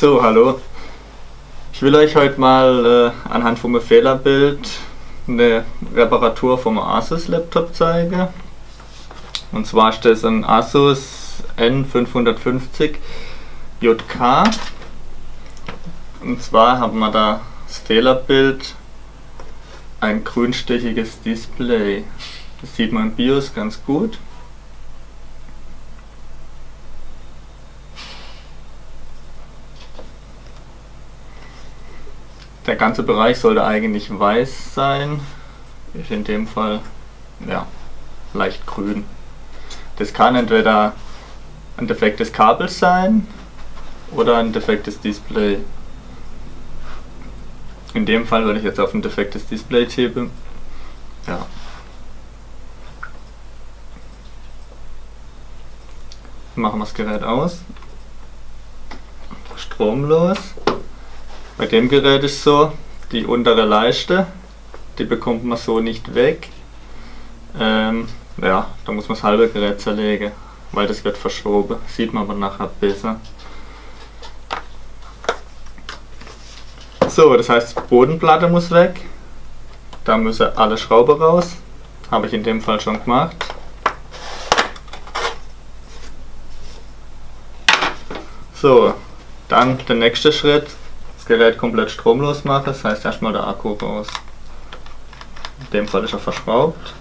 So, hallo. Ich will euch heute mal anhand von einem Fehlerbild eine Reparatur vom Asus Laptop zeigen. Und zwar ist das ein Asus N550 JK. Und zwar haben wir da das Fehlerbild ein grünstichiges Display. Das sieht man im BIOS ganz gut. Der ganze Bereich sollte eigentlich weiß sein, ist in dem Fall ja, leicht grün. Das kann entweder ein defektes Kabel sein oder ein defektes Display. In dem Fall würde ich jetzt auf ein defektes Display tippen. Ja. Machen wir das Gerät aus. Stromlos. Bei dem Gerät ist so, die untere Leiste, die bekommt man so nicht weg. Ja, da muss man das halbe Gerät zerlegen, weil das wird verschoben. Sieht man aber nachher besser. So, das heißt, die Bodenplatte muss weg. Da müssen alle Schrauben raus. Habe ich in dem Fall schon gemacht. So, dann der nächste Schritt. Das Gerät komplett stromlos machen, das heißt erstmal der Akku raus. In dem Fall ist er verschraubt.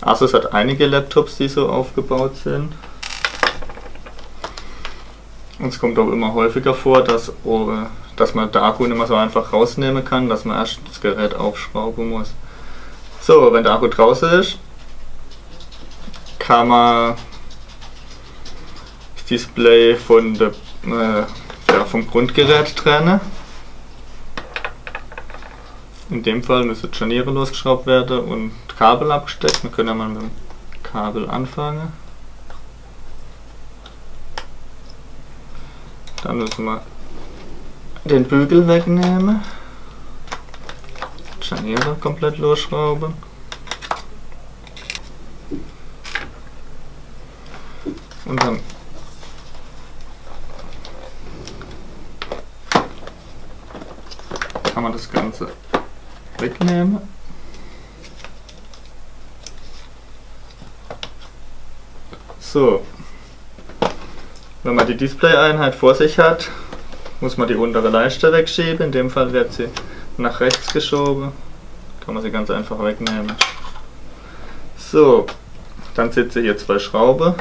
Asus hat einige Laptops, die so aufgebaut sind. Und es kommt auch immer häufiger vor, dass man den Akku nicht mehr so einfach rausnehmen kann, dass man erst das Gerät aufschrauben muss. So, wenn der Akku draußen ist, kann man das Display vom Grundgerät trennen. In dem Fall müssen die Scharniere losgeschraubt werden und Kabel abgesteckt. Wir können ja mal mit dem Kabel anfangen. Dann müssen wir den Bügel wegnehmen. Die Scharniere komplett losschrauben. Und dann kann man das Ganze wegnehmen. So, wenn man die Display-Einheit vor sich hat, muss man die untere Leiste wegschieben. In dem Fall wird sie nach rechts geschoben. Kann man sie ganz einfach wegnehmen. So, dann sitzen hier zwei Schrauben.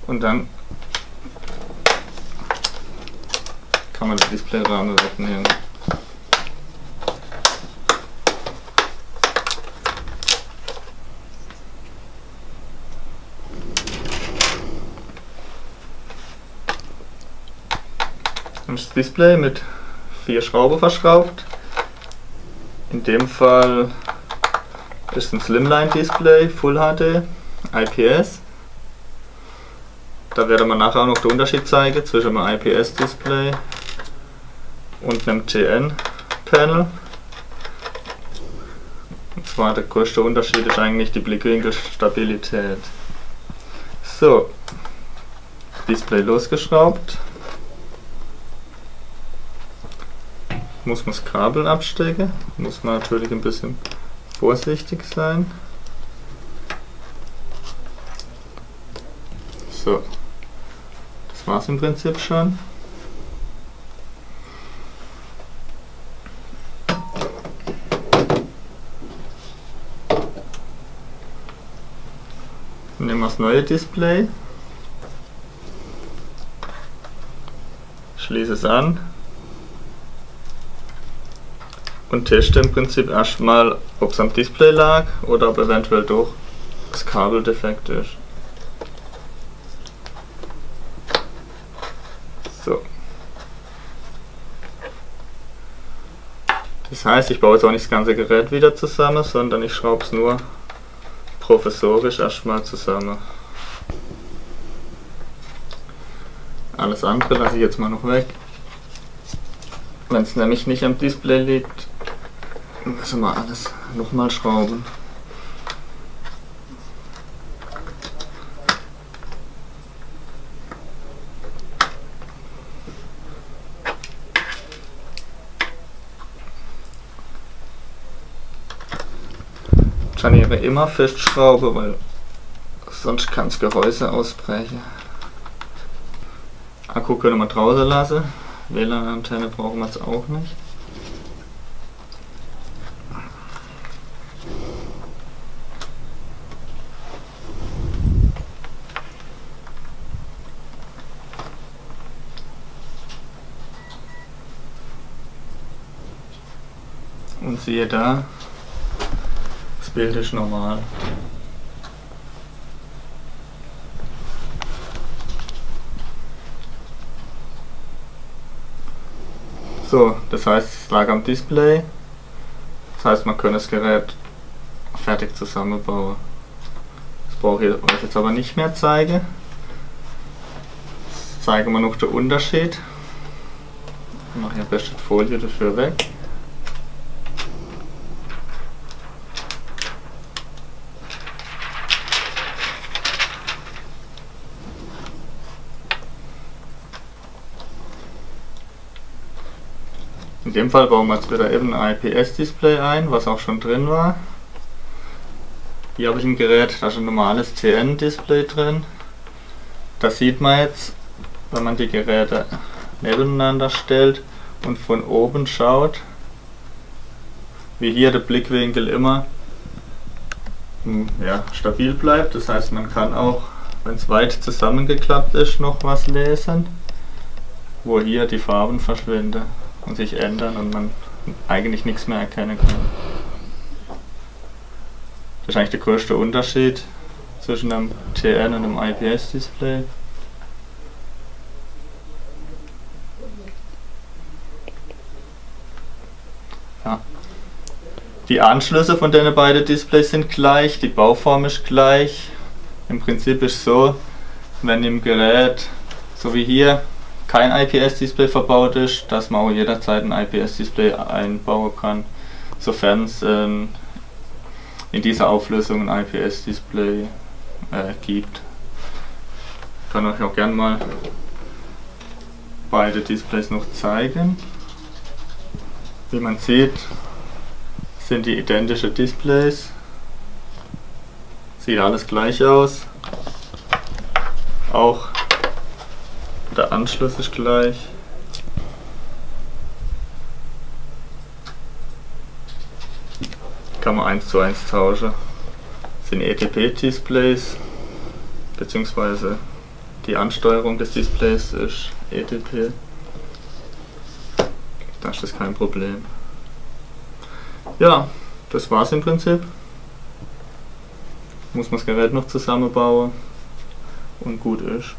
Und dann kann man den Displayrahmen wegnehmen. Dann ist das Display mit 4 Schrauben verschraubt. In dem Fall ist ein Slimline Display, Full HD, IPS. Da werde man nachher auch noch den Unterschied zeigen zwischen einem IPS-Display und einem TN-Panel. Und zwar der größte Unterschied ist eigentlich die Blickwinkelstabilität. So, Display losgeschraubt. Muss man das Kabel abstecken, muss man natürlich ein bisschen vorsichtig sein. So. Das war's im Prinzip schon. Nehmen wir das neue Display. Schließe es an. Und teste im Prinzip erstmal, ob es am Display lag oder ob eventuell doch das Kabel defekt ist. So. Das heißt, ich baue jetzt auch nicht das ganze Gerät wieder zusammen, sondern ich schraube es nur provisorisch erstmal zusammen. Alles andere lasse ich jetzt mal noch weg. Wenn es nämlich nicht am Display liegt, müssen wir alles nochmal schrauben. Scharniere immer festschrauben, weil sonst kann das Gehäuse ausbrechen. Akku können wir draußen lassen, WLAN-Antenne brauchen wir jetzt auch nicht. Und siehe da, das Bild ist normal. So, das heißt, es lag am Display. Das heißt, man kann das Gerät fertig zusammenbauen. Das brauche ich euch jetzt aber nicht mehr zeigen. Jetzt zeigen wir noch den Unterschied. Ich mache am besten die Folie dafür weg. In dem Fall bauen wir jetzt wieder eben ein IPS-Display ein, was auch schon drin war. Hier habe ich ein Gerät, da ist ein normales TN-Display drin. Das sieht man jetzt, wenn man die Geräte nebeneinander stellt und von oben schaut, wie hier der Blickwinkel immer stabil bleibt. Das heißt, man kann auch, wenn es weit zusammengeklappt ist, noch was lesen, wo hier die Farben verschwinden und sich ändern und man eigentlich nichts mehr erkennen kann. Das ist eigentlich der größte Unterschied zwischen einem TN und einem IPS-Display. Ja. Die Anschlüsse von den beiden Displays sind gleich, die Bauform ist gleich. Im Prinzip ist es so, wenn im Gerät, so wie hier, kein IPS-Display verbaut ist, dass man auch jederzeit ein IPS-Display einbauen kann, sofern es in dieser Auflösung ein IPS-Display gibt. Ich kann euch auch gerne mal beide Displays noch zeigen. Wie man sieht, sind die identische Displays. Sieht alles gleich aus. Auch der Anschluss ist gleich. Kann man 1:1 tauschen. Das sind EDP-Displays, beziehungsweise die Ansteuerung des Displays ist EDP. Da ist das kein Problem. Ja, das war's im Prinzip. Muss man das Gerät noch zusammenbauen und gut ist.